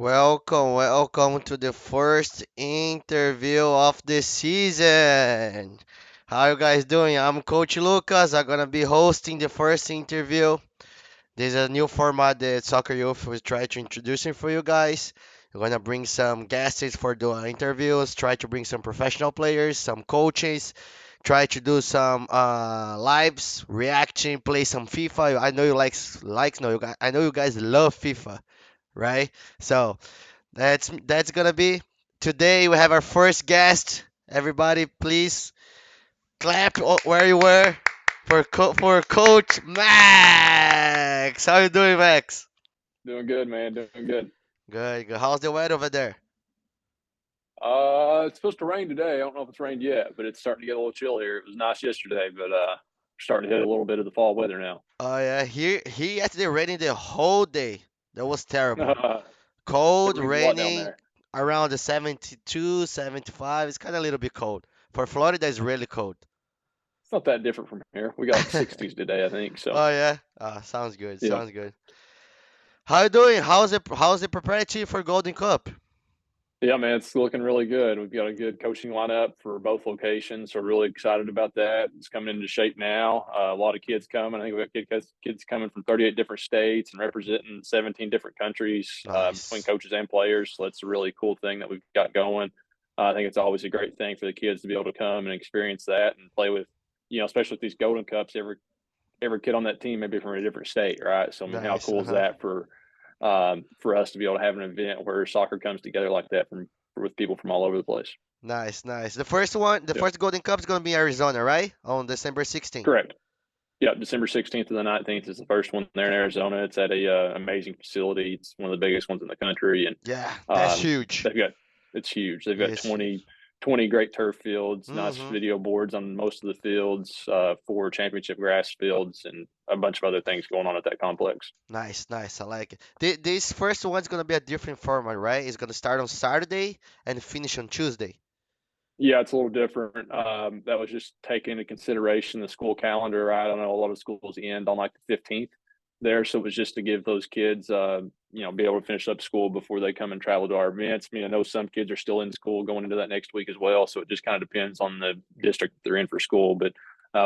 Welcome to the first interview of the season. How you guys doing? I'm Coach Lucas. I'm gonna be hosting the first interview. This is a new format that Soccer Youth will try to introducing for you guys. We're gonna bring some guests for the interviews. Try to bring some professional players, some coaches. Try to do some lives, reaction, play some FIFA. I know you likes. No, you guys, I know you guys love FIFA, right? So. That's gonna be today. We have our first guest. Everybody, please clap where you were for Coach Max. How you doing, Max? Doing good, man. Doing good. Good, good. How's the weather over there? It's supposed to rain today. I don't know if it's rained yet, but it's starting to get a little chill here. It was nice yesterday, but starting to hit a little bit of the fall weather now. Oh yeah, here yesterday raining the whole day. That was terrible. It Cold, rains a lot down raining there. around the 72, 75. It's kind of a little bit cold. For Florida, it's really cold. It's not that different from here. We got like 60s today, I think. So, Oh yeah. Sounds good. yeah. Sounds good. How you doing? How's the preparatory for Golden Cup? Yeah, man, it's looking really good. We've got a good coaching lineup for both locations, so we're really excited about that. It's coming into shape now. A lot of kids coming. I think we've got kids coming from 38 different states and representing 17 different countries between Nice. coaches and players. So that's a really cool thing that we've got going. I think it's always a great thing for the kids to be able to come and experience that and play with, especially with these Golden Cups. Every kid on that team may be from a different state, right? So I mean, how Nice. cool is that for us to be able to have an event where soccer comes together like that with people from all over the place. Nice, nice. The Yep, first Golden Cup is gonna be Arizona, right? On December 16th. correct. Yeah, December 16th to the 19th is the first one there in Arizona. It's at a amazing facility. It's one of the biggest ones in the country, and Yeah, that's um, huge. they've got it's huge. They've got It's huge. 20 great turf fields, nice Mm-hmm. video boards on most of the fields, four championship grass fields, and a bunch of other things going on at that complex. Nice, nice. I like it. This first one's gonna be a different format, right? It's gonna start on Saturday and finish on Tuesday. Yeah, it's a little different. That was just taking into consideration the school calendar. Right? I don't know, a lot of schools end on like the 15th there, so it was just to give those kids, be able to finish up school before they come and travel to our events. I mean, I know some kids are still in school going into that next week as well, so it just kind of depends on the district they're in for school. But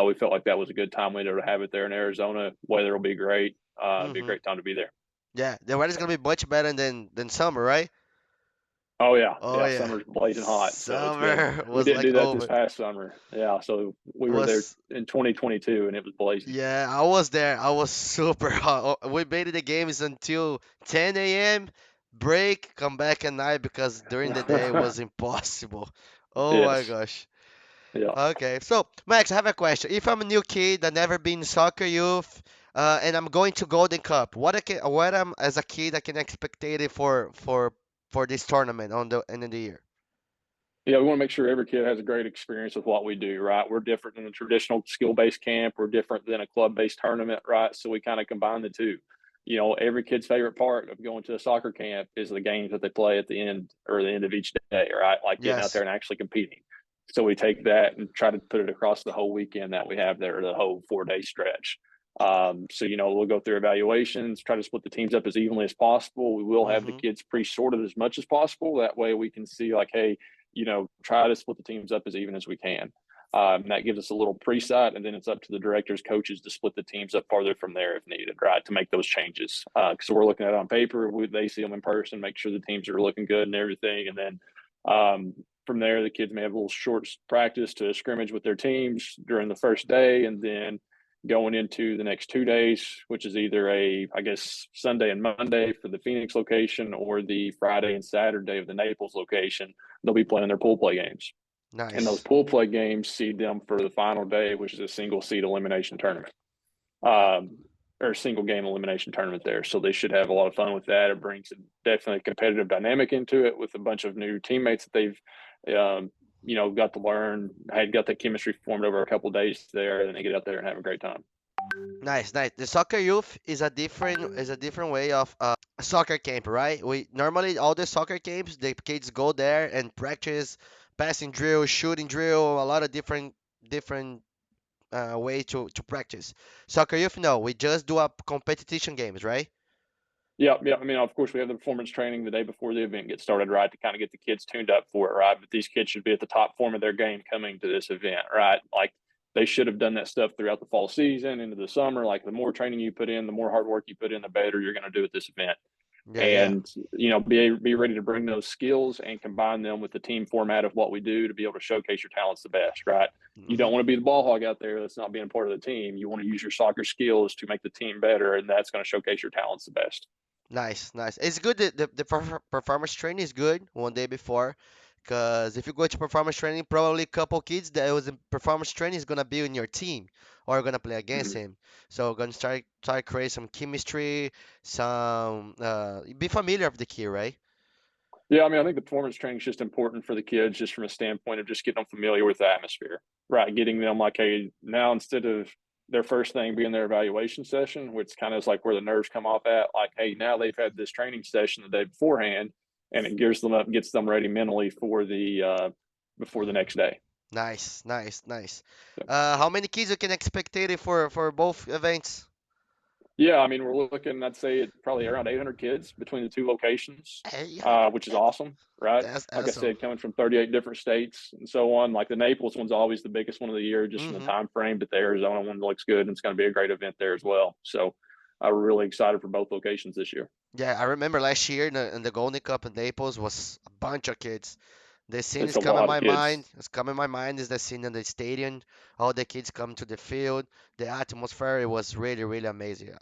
we felt like that was a good time window to have it there in Arizona. Weather will be great. It'd be a Mm-hmm. great time to be there. Yeah, the weather's gonna be much better than summer, right? Oh yeah, Oh yeah. yeah. Summer's blazing hot, so it's good. Summer We was didn't like do that this over. past summer. Yeah, so we were there Was in 2022, and it was blazing. Yeah, I was there. I was super hot. We made the games until 10 a.m. Break, come back at night because during the day it was impossible. Oh my Yes. gosh. Yeah. Okay, so Max, I have a question. If I'm a new kid, I never been in soccer youth, and I'm going to Golden Cup, what am as a kid I can expect it for this tournament on the end of the year? Yeah, we want to make sure every kid has a great experience with what we do, right? We're different than a traditional skill-based camp. We're different than a club-based tournament, right? So we kind of combine the two. Every kid's favorite part of going to a soccer camp is the games that they play at the end or the end of each day, right? Like getting out there Yes. and actually competing. So we take that and try to put it across the whole weekend that we have there, the whole 4 day stretch. We'll go through evaluations, try to split the teams up as evenly as possible. We will have the Mm-hmm. kids pre-sorted as much as possible. That way we can see like, hey, try to split the teams up as even as we can. That gives us a little pre-sight, and then it's up to the directors, coaches to split the teams up farther from there if needed, right, to make those changes. Because we're looking at it on paper, they see them in person, make sure the teams are looking good and everything, and then from there, the kids may have a little short practice to scrimmage with their teams during the first day, and then going into the next 2 days, which is either I guess, Sunday and Monday for the Phoenix location or the Friday and Saturday of the Naples location. They'll be playing their pool play games. And those Nice. pool play games seed them for the final day, which is a single seed elimination tournament. Um, or a single game elimination tournament there. So they should have a lot of fun with that. It brings definitely a competitive dynamic into it with a bunch of new teammates that they've, got to learn, had got the chemistry formed over a couple of days there, and they get out there and have a great time. Nice, nice. The soccer youth is a different way of soccer camp, right? We normally all the soccer camps, the kids go there and practice passing drill, shooting drill, a lot of different way to practice. Soccer youth, no, we just do a competition games, right? Yeah, yeah. I mean, of course, we have the performance training the day before the event gets started, right, to kind of get the kids tuned up for it, right? But these kids should be at the top form of their game coming to this event, right? Like they should have done that stuff throughout the fall season into the summer. Like the more training you put in, the more hard work you put in, the better you're going to do at this event. Yeah, yeah. And be ready to bring those skills and combine them with the team format of what we do to be able to showcase your talents the best, right? You Hmm. don't want to be the ball hog out there that's not being part of the team. You want to use your soccer skills to make the team better, and that's going to showcase your talents the best. Nice, nice. It's good that the performance training is good one day before, because if you go to performance training, probably a couple kids that was in performance training is gonna be in your team or gonna play against Mhm. him. So gonna try to create some chemistry, some be familiar with the kid, right? Yeah, I mean, I think the performance training is just important for the kids, just from a standpoint of just getting them familiar with the atmosphere, right? Getting them like, hey, now instead of their first thing being their evaluation session, which kind of is like where the nerves come off at, like, hey, now they've had this training session the day beforehand, and it gears them up, gets them ready mentally for the before the next day. Nice, nice, nice. So, How many kids you can expect it for both events? yeah, I mean, we're looking, I'd say it probably around 800 kids between the two locations, Hey, which is awesome, right? that's Like I awesome. said, coming from 38 different states and so on. Like the Naples one's always the biggest one of the year, just from the Hmm. time frame. But the Arizona one looks good, and it's going to be a great event there as well. So I'm really excited for both locations this year. Yeah, I remember last year in the Golden Cup in Naples was a bunch of kids. The scene It's is a coming in lot of my kids. mind. It's coming in my mind is the scene in the stadium. All the kids come to the field. The atmosphere it was really really amazing.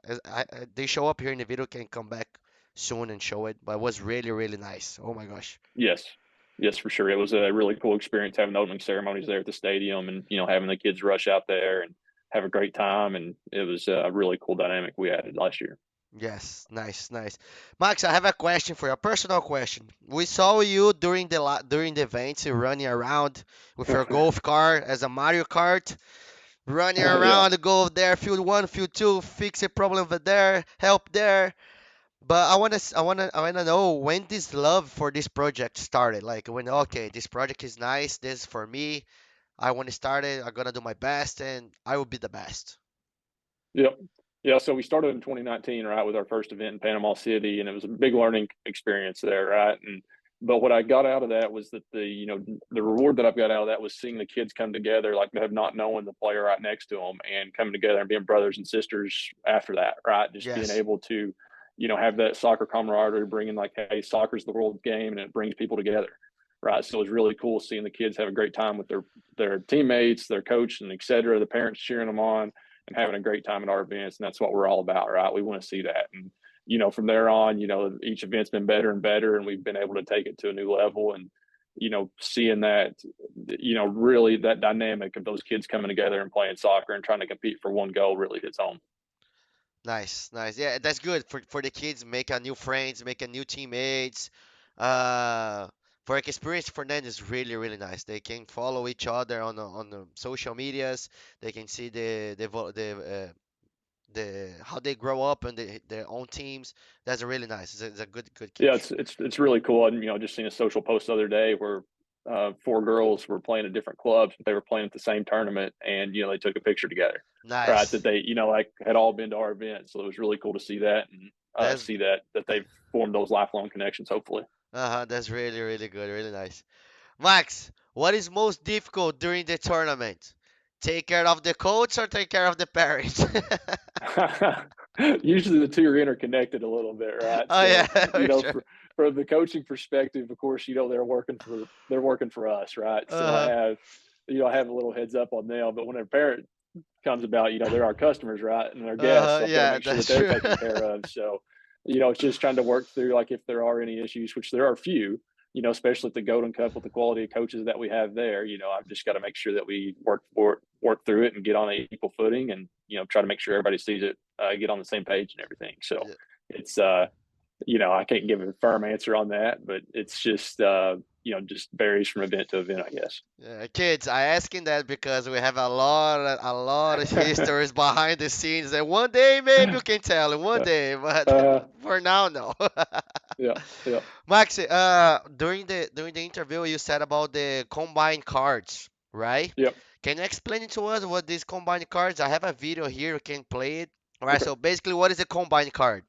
They show up here in the video can come back soon and show it, but it was really really nice. Oh my gosh. Yes, yes, for sure. It was a really cool experience having the opening ceremonies there at the stadium, and having the kids rush out there and have a great time. And it was a really cool dynamic we added last year. Yes, nice, nice. Max, I have a question for you, a personal question. We saw you during the events running around with your golf cart as a Mario Kart, running Yeah. around, go there, field one, field two, fix a problem over there, help there. But I wanna know when this love for this project started. Like when, okay, this project is nice, this is for me. I want to start it. I'm gonna do my best, and I will be the best. Yep. Yeah, so we started in 2019, right, with our first event in Panama City, and it was a big learning experience there, right? And but what I got out of that was that the reward that I've got out of that was seeing the kids come together, like they have not known the player right next to them, and coming together and being brothers and sisters after that, right? Just being Yes, able to, have that soccer camaraderie, bringing like, hey, soccer's the world game, and it brings people together, right? So it was really cool seeing the kids have a great time with their teammates, their coach, and et cetera. The parents cheering them on and having a great time at our events. And that's what we're all about, right? We want to see that. And, from there on, each event's been better and better, and we've been able to take it to a new level. And, seeing that, really that dynamic of those kids coming together and playing soccer and trying to compete for one goal really hits home. nice, nice. Yeah, that's good for the kids. Make a new friends, make a new teammates. Uh, for experience for them is really really nice. They can follow each other on the social medias. They can see the how they grow up and their own teams. That's really nice. It's a good Yeah, catch. it's really cool. And just seen a social post the other day where four girls were playing at different clubs, but they were playing at the same tournament, and they took a picture together, right? That Nice. they like had all been to our event, so it was really cool to see that and That's see that they've formed those lifelong connections. Hopefully, that's really really good. Really nice. Max, what is most difficult during the tournament? Take care of the coach or take care of the parents? usually the two are interconnected a little bit, right? Oh yeah, So for sure. from the coaching perspective, of course, they're working for us, right? So Uh-huh. I have a little heads up on them, but when a parent comes about, they're our customers, right? And their guests. Uh-huh. So I've got to Yeah, make sure that that's they're true. taken care of. So, it's just trying to work through like if there are any issues, which there are a few, especially at the Golden Cup with the quality of coaches that we have there. I've just got to make sure that we work through it and get on an equal footing and, try to make sure everybody sees it, get on the same page and everything. So Yeah. it's, I can't give a firm answer on that, but it's just, just varies from event to event, I guess. Yeah, kids, I asking that because we have a lot of histories behind the scenes that one day maybe you can tell one day, but Uh, for now, no. yeah, yeah, Max, during the interview you said about the combined cards, right? yep. Can you explain it to us what these combined cards? I have a video here, you can play it. All right, Okay. so basically what is a combined card?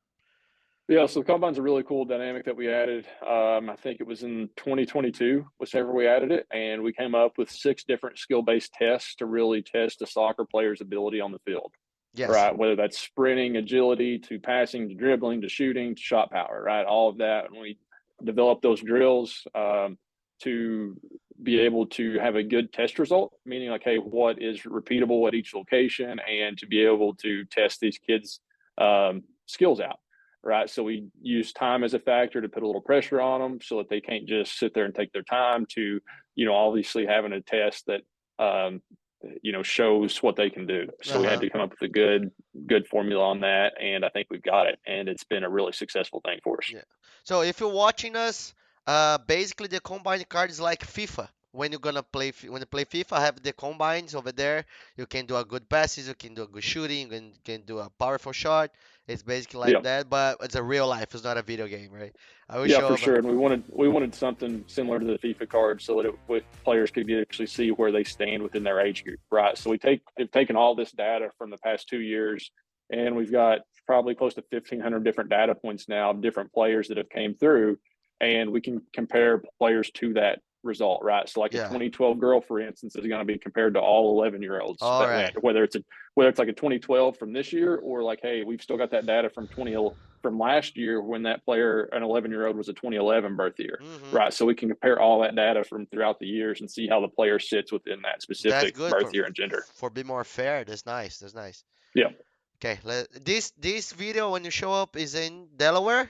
Yeah, so the combine's a really cool dynamic that we added. I think it was in 2022, whichever we added it, and we came up with 6 different skill-based tests to really test a soccer player's ability on the field, Yes. right? Whether that's sprinting, agility, to passing, to dribbling, to shooting, to shot power, right? All of that. And we developed those drills to be able to have a good test result, meaning like, hey, what is repeatable at each location, and to be able to test these kids' skills out, right? So we use time as a factor to put a little pressure on them so that they can't just sit there and take their time to, obviously having a test that, shows what they can do. So we had Uh-huh. to come up with a good formula on that. And I think we've got it. And it's been a really successful thing for us. Yeah. So if you're watching us, basically the combine card is like FIFA. When you're gonna play, when you play FIFA, have the combines over there. You can do a good passes, you can do a good shooting, you can do a powerful shot. It's basically like Yeah. that, but it's a real life. It's not a video game, right? I will Yeah, show for up. sure. And we wanted something similar to the FIFA card so that players could actually see where they stand within their age group, right? So we've taken all this data from the past 2 years, and we've got probably close to 1,500 different data points now of different players that have came through, and we can compare players to that result, right? So like a Yeah. 2012 girl, for instance, is going to be compared to all 11-year-olds All that right. went, whether it's like a 2012 from this year, or like, hey, we've still got that data from last year when that player, an 11-year-old, was a 2011 birth year, Mm-hmm. right? So we can compare all that data from throughout the years and see how the player sits within that That's specific good birth year and gender. for be more fair. That's nice. That's nice. Yeah. Okay, this video when you show up is in Delaware.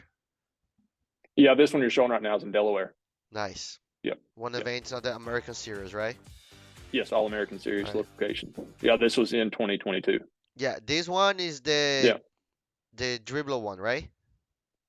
Yeah. This one you're showing right now is in Delaware. Nice. Yep. One Yep. event on the American Series, right? Yes. All American Series Right. location. Yeah. This was in 2022. Yeah, this one is the Yeah. the dribbler one, right?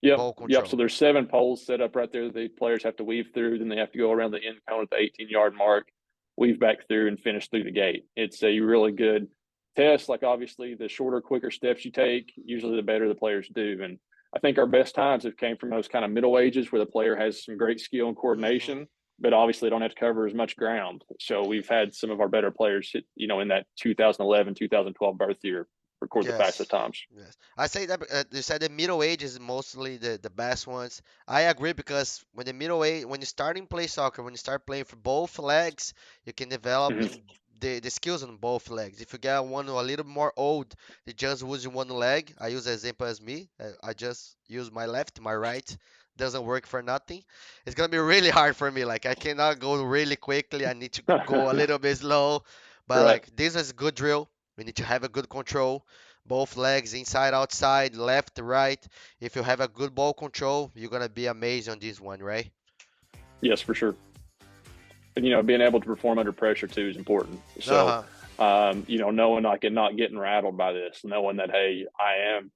Yep. Ball Yep. So control. there's 7 poles set up right there that the players have to weave through. Then they have to go around the end cone at the 18-yard mark, weave back through, and finish through the gate. It's a really good test. Like, obviously, the shorter, quicker steps you take, usually the better the players do. And I think our best times have came from those kind of middle ages where the player has some great skill and Hmm. coordination, but obviously don't have to cover as much ground. So we've had some of our better players hit, in that 2011, 2012 birth year, record the Yes. fastest times. Yes. I say that you said the middle age is mostly the best ones. I agree because when the middle age, when you start in play soccer, when you start playing for both legs, you can develop Mm-hmm. the skills on both legs. If you get one a little more old, they just using one leg. I use example as me. I just use my left, my right doesn't work for nothing. It's gonna be really hard for me. Like I cannot go really quickly. I need to go a little bit slow. But Right. like this is good drill. We need to have a good control, both legs inside, outside, left, right. If you have a good ball control, you're gonna be amazed on this one, right? Yes, for sure. And being able to perform under pressure too is important. So, Uh-huh. knowing like and not getting rattled by this, knowing that, hey, I am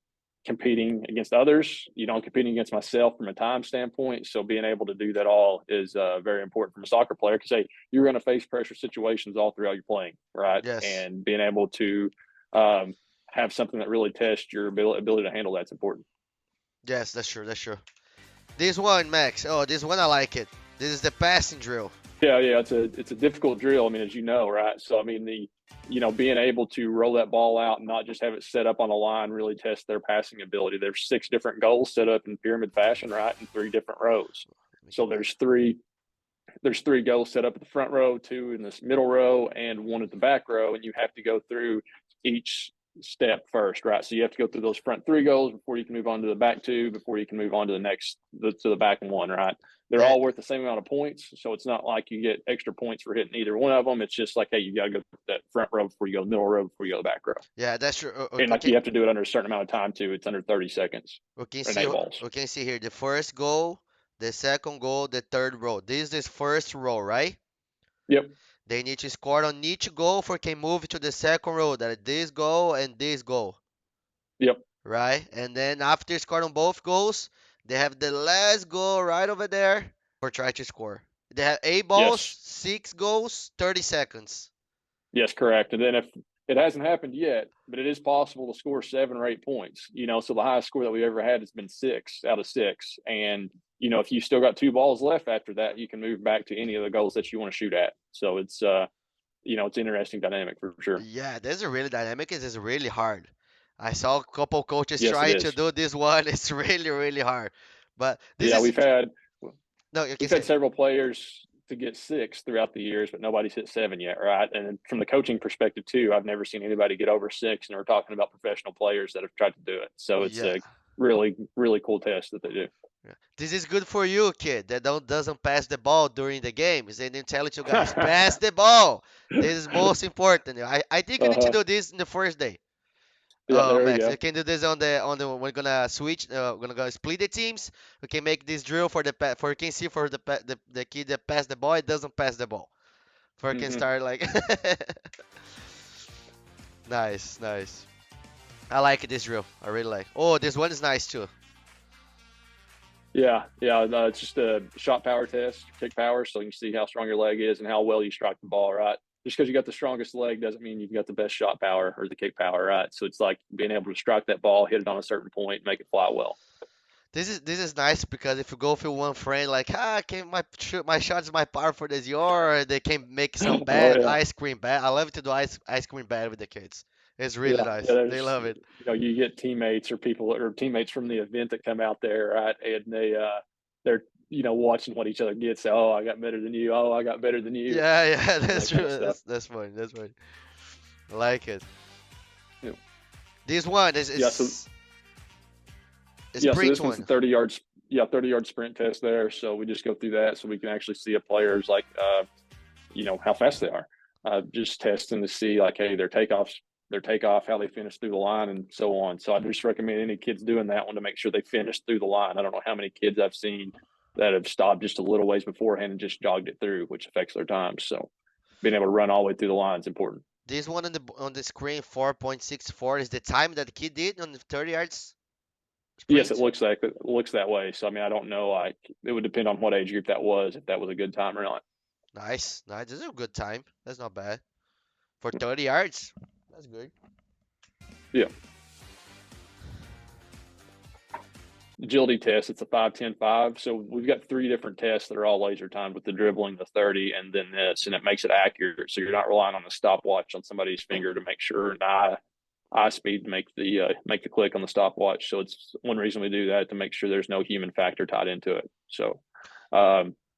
competing against others, competing against myself from a time standpoint. So being able to do that all is very important from a soccer player because, hey, you're going to face pressure situations all throughout your playing, right? Yes. And being able to um, have something that really tests your ability to handle that's important. Yes, that's true. That's true. This one, Max. Oh, this one I like it. This is the passing drill. Yeah, it's a difficult drill. I mean, as you know, right? So I mean, being able to roll that ball out and not just have it set up on a line really test their passing ability. There's 6 different goals set up in pyramid fashion, right, in 3 different rows. Let me So keep it. there's three goals set up at the front row, 2 in this middle row, and 1 at the back row, and you have to go through each step first, right? So you have to go through those front 3 goals before you can move on to the back 2, before you can move on to the back 1, right? They're That all worth the same amount of points, so it's not like you get extra points for hitting either one of them. It's just like, hey, you got to go that front row before you go middle row before you go the back row, yeah, that's true. and like you have to do it under a certain amount of time too. It's under 30 seconds We can in see 8 balls. we can see here the first goal, the second goal, the third row. This is first row, right? Yep, They need to score on each goal for can move to the second row. That is this goal and this goal, yep, right? And then after scoring on both goals, they have the last goal right over there for try to score. They have 8 balls, yes. 6 goals, 30 seconds. Yes, correct. And then if it hasn't happened yet, but it is possible to score 7 or 8 points. So the highest score that we ever had has been 6 out of 6. And if you still got 2 balls left after that, you can move back to any of the goals that you want to shoot at. So it's an interesting dynamic for sure. Yeah, this is really dynamic. It is really hard. I saw a couple coaches Yes, it trying to is. do this one. It's really, really hard. But this Yeah, is no, you can we've had say. several players to get six throughout the years, but nobody's hit seven yet, right? And from the coaching perspective too, I've never seen anybody get over six, and we're talking about professional players that have tried to do it. So it's Yeah. a really, really cool test that they do. Yeah. This is good for you, kid, that don't doesn't pass the ball during the games. They didn't tell you guys, pass the ball. This is most important. I think you need to Uh-huh. do this in the first day. Yeah, there we Max, you go. can do this on the we're gonna switch. We're gonna go split the teams. We can make this drill for for you can see for the kid that pass the ball, it doesn't pass the ball. For you can Hmm. start like nice, nice. I like this drill. I really like. Oh, this one is nice too. Yeah, yeah. It's just a shot power test, kick power, so you can see how strong your leg is and how well you strike the ball. Right. Just because you got the strongest leg doesn't mean you've got the best shot power or the kick power. Right. So it's like being able to strike that ball, hit it on a certain point, make it fly well. This is nice because if you go for one friend like can my shots my power for this year, they can make some Oh bad yeah. ice cream bad. I love to do ice cream bad with the kids. It's really Yeah, yeah. nice. They There's, love it. you get teammates or people or teammates from the event that come out there, right? And they're, watching what each other gets. Say, oh, I got better than you. Oh, I got better than you, Yeah, yeah, and that's that kind true. of stuff. That's funny. That's funny. I like it. Yeah. This one Yeah. So is yeah. So sprint this one's the one. 30 yards. Yeah, 30-yard sprint test there. So we just go through that so we can actually see a player's like, how fast they are. Just testing to see like, hey, their takeoff, how they finish through the line, and so on. So I just recommend any kids doing that one to make sure they finish through the line. I don't know how many kids I've seen that have stopped just a little ways beforehand and just jogged it through, which affects their time. So being able to run all the way through the line is important. This one on the screen 4.64 is the time that the kid did on the 30 yards Yes, it sprint. looks that way. So I mean, I don't know. Like it would depend on what age group that was, if that was a good time or not. Nice, nice. This is a good time. That's not bad for 30 yards. That's good. Yeah. Agility test. It's a 5-10-5. So we've got three different tests that are all laser timed with the dribbling, the 30, and then this, and it makes it accurate. So you're not relying on a stopwatch on somebody's finger to make sure an eye speed to make the click on the stopwatch. So it's one reason we do that to make sure there's no human factor tied into it. So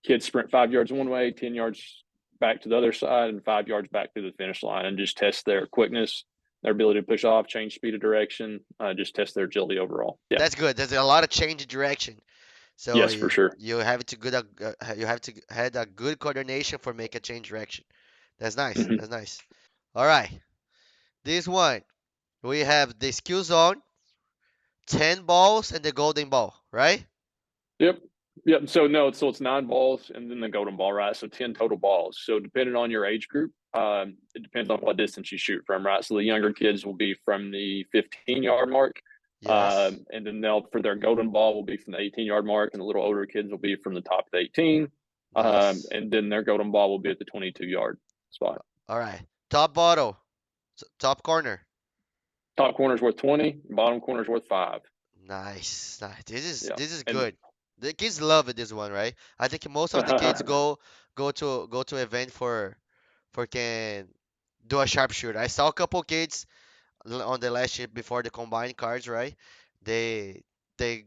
kids sprint 5 yards one way, 10 yards back to the other side, and 5 yards back to the finish line, and just test their quickness, their ability to push off, change speed of direction, just test their agility overall. Yeah. That's good. There's a lot of change of direction. So Yes, for sure. you have to you have to had a good coordination for make a change direction. That's nice. Mm-hmm. That's nice. All right. This one we have the skill zone, 10 balls and the golden ball, right? Yep. Yep. So no, so it's nine balls and then the golden ball, right? So 10 total balls. So depending on your age group, it depends on what distance you shoot from, right? So the younger kids will be from the 15-yard mark. Yes. And then they'll for their golden ball will be from the 18-yard mark, and the little older kids will be from the top of the 18. Nice. And then their golden ball will be at the 22-yard spot. All right. Top bottle, top corner. Top corner's worth 20, bottom corner's worth 5. Nice. Nice. Yeah. This is And good. The kids love it, this one, right? I think most of the kids go to event for can do a sharpshooter. I saw a couple kids on the last year before the combined cards, right? They they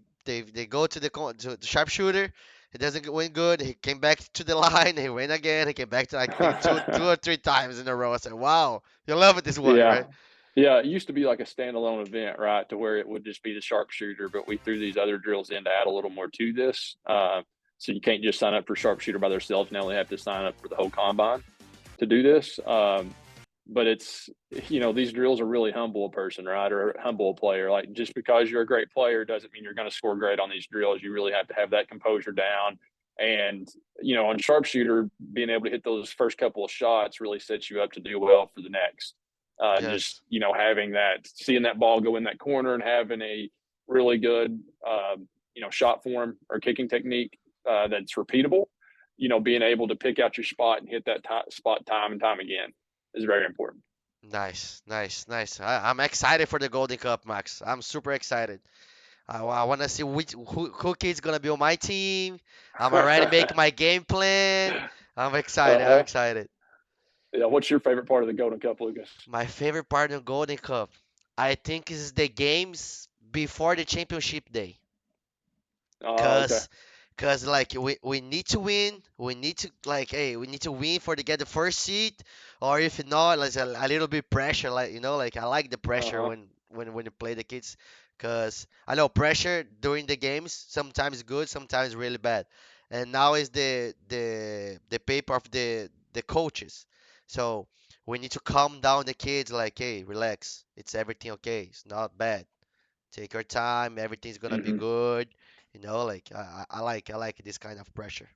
go to to the sharpshooter. It doesn't win good. He came back to the line. He went again. He came back to like think two or three times in a row. I said, "Wow, you love it this one, yeah. right?" Yeah, it used to be like a standalone event, right? To where it would just be the sharpshooter, but we threw these other drills in to add a little more to this. So you can't just sign up for sharpshooter by themselves. Now they have to sign up for the whole combine to do this. But it's, these drills are really humble a person, right? Or humble a player. Like just because you're a great player doesn't mean you're going to score great on these drills. You really have to have that composure down. And, on sharpshooter, being able to hit those first couple of shots really sets you up to do well for the next. Just Yes. having that, seeing that ball go in that corner and having a really good shot form or kicking technique that's repeatable. Being able to pick out your spot and hit that spot time and time again is very important. Nice, nice, nice. I'm excited for the Golden Cup, Max. I'm super excited. I want to see who kid's gonna be on my team. I'm already making my game plan. I'm excited. I'm Uh-huh. excited. Yeah. What's your favorite part of the Golden Cup, Lucas? My favorite part of the Golden Cup. I think it's the games before the championship day. Okay. Cause, cause like we need to win. We need to like hey we need to win for to get the first seat, or if not, like a little bit pressure. Like like I like the pressure Uh-huh. when you play the kids, cause I know pressure during the games sometimes good, sometimes really bad, and now is the paper of the coaches. So we need to calm down the kids. Like hey, relax. It's everything okay. It's not bad. Take your time. Everything's gonna be Hmm. good. Like I like this kind of pressure.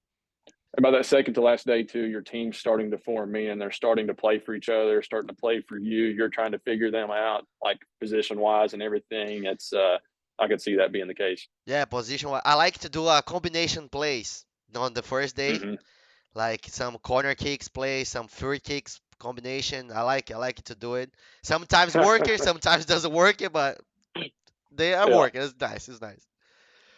And by that second to last day too, your team's starting to form in. They're starting to play for each other, starting to play for you. You're trying to figure them out, like position wise and everything. It's I could see that being the case. Yeah, position. I like to do a combination plays on the first day, Hmm. like some corner kicks play, some free kicks combination. I like to do it. Sometimes work it, sometimes doesn't work it, but they are Yeah. working. It's nice. It's nice.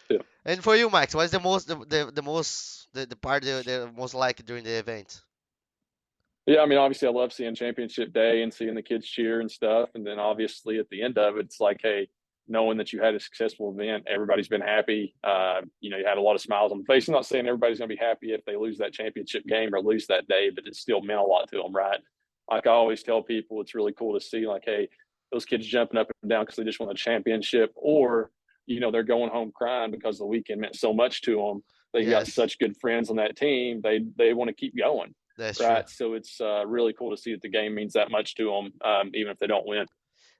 Yeah. And for you, Max, what's the most the most the part the most like during the event? Yeah, I mean, obviously, I love seeing championship day and seeing the kids cheer and stuff. And then obviously at the end of it, it's like, hey, knowing that you had a successful event, everybody's been happy. You had a lot of smiles on the face. I'm not saying everybody's going to be happy if they lose that championship game or lose that day, but it still meant a lot to them, right? Like I always tell people, it's really cool to see, like, hey, those kids jumping up and down because they just won a championship, or they're going home crying because the weekend meant so much to them. They got Yes, such good friends on that team. They want to keep going, that's true. right? So it's really cool to see that the game means that much to them, even if they don't win.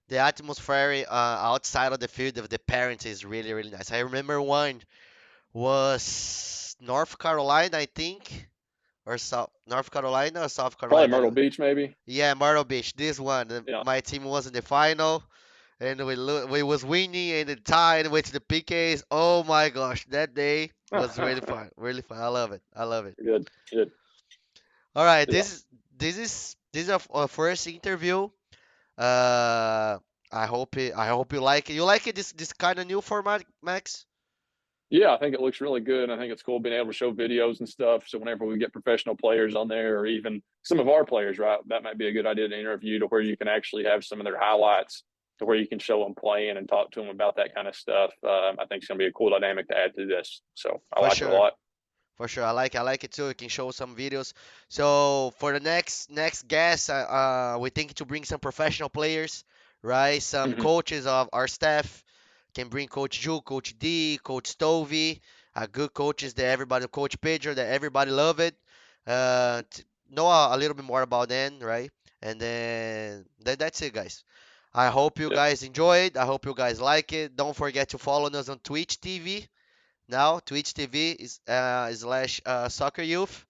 The atmosphere outside of the field of the parents is really really nice. I remember one was North Carolina, I think, or South North Carolina or South Probably Carolina. Myrtle Beach, maybe. Yeah, Myrtle Beach. This one, Yeah. my team was in the final, and we was winning and it tied with the PKs. Oh my gosh, that day was really fun, really fun. I love it. I love it. Good, good. All right, Yeah. this is our first interview. Uh, I hope you like it. You like it this kind of new format, Max? Yeah, I think it looks really good. I think it's cool being able to show videos and stuff. So whenever we get professional players on there, or even some of our players, right, that might be a good idea to interview to where you can actually have some of their highlights to where you can show them playing and talk to them about that kind of stuff. I think it's going to be a cool dynamic to add to this. So I For like it a sure. lot. For sure, I like it too. You can show some videos. So for the next guest, we think to bring some professional players, right? Some Hmm. coaches of our staff can bring Coach Ju, Coach D, Coach Stovey, good coaches that everybody, Coach Pedro, that everybody love it. Know a little bit more about them, right? And then that's it, guys. I hope you Yeah. guys enjoyed. I hope you guys like it. Don't forget to follow us on Twitch TV now. Twitch TV is slash Soccer Youth.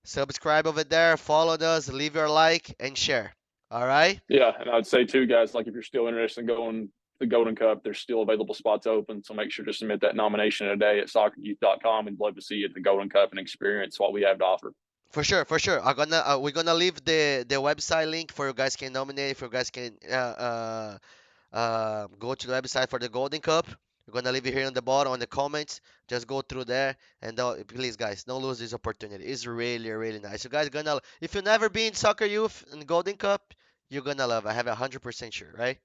Subscribe over there, follow us, leave your like and share. All right, Yeah, and I'd say too, guys, like if you're still interested in going the Golden Cup, there's still available spots open. So make sure to submit that nomination today at SoccerYouth.com. We'd love to see you at the Golden Cup and experience what we have to offer. for sure, for sure. I'm gonna we're gonna leave the website link for you guys can nominate. If you guys can go to the website for the Golden Cup. We're gonna leave it here on the bottom on the comments. Just go through there and please, guys, don't lose this opportunity. It's really, really nice. You guys gonna if you never been Soccer Youth in Golden Cup, you're gonna love it. I have 100% sure, right?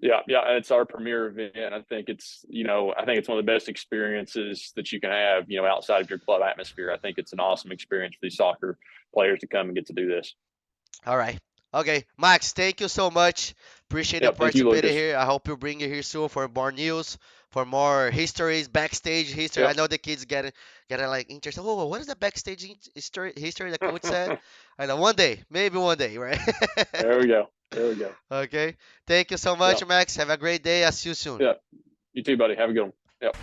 Yeah, yeah, and it's our premier event. I think it's one of the best experiences that you can have, outside of your club atmosphere. I think it's an awesome experience for these soccer players to come and get to do this. All right. Okay, Max, thank you so much. Appreciate the Yep, thank you, participating Lucas. here. I hope you bring you here soon for more news, for more histories, backstage history. I Yep. know the kids get like interested. Oh, what is the backstage history the coach said? I know maybe one day, right? There we go. There we go. Okay. Thank you so much, Yep. Max. Have a great day. I'll see you soon. Yep. You too, buddy. Have a good one. Yep.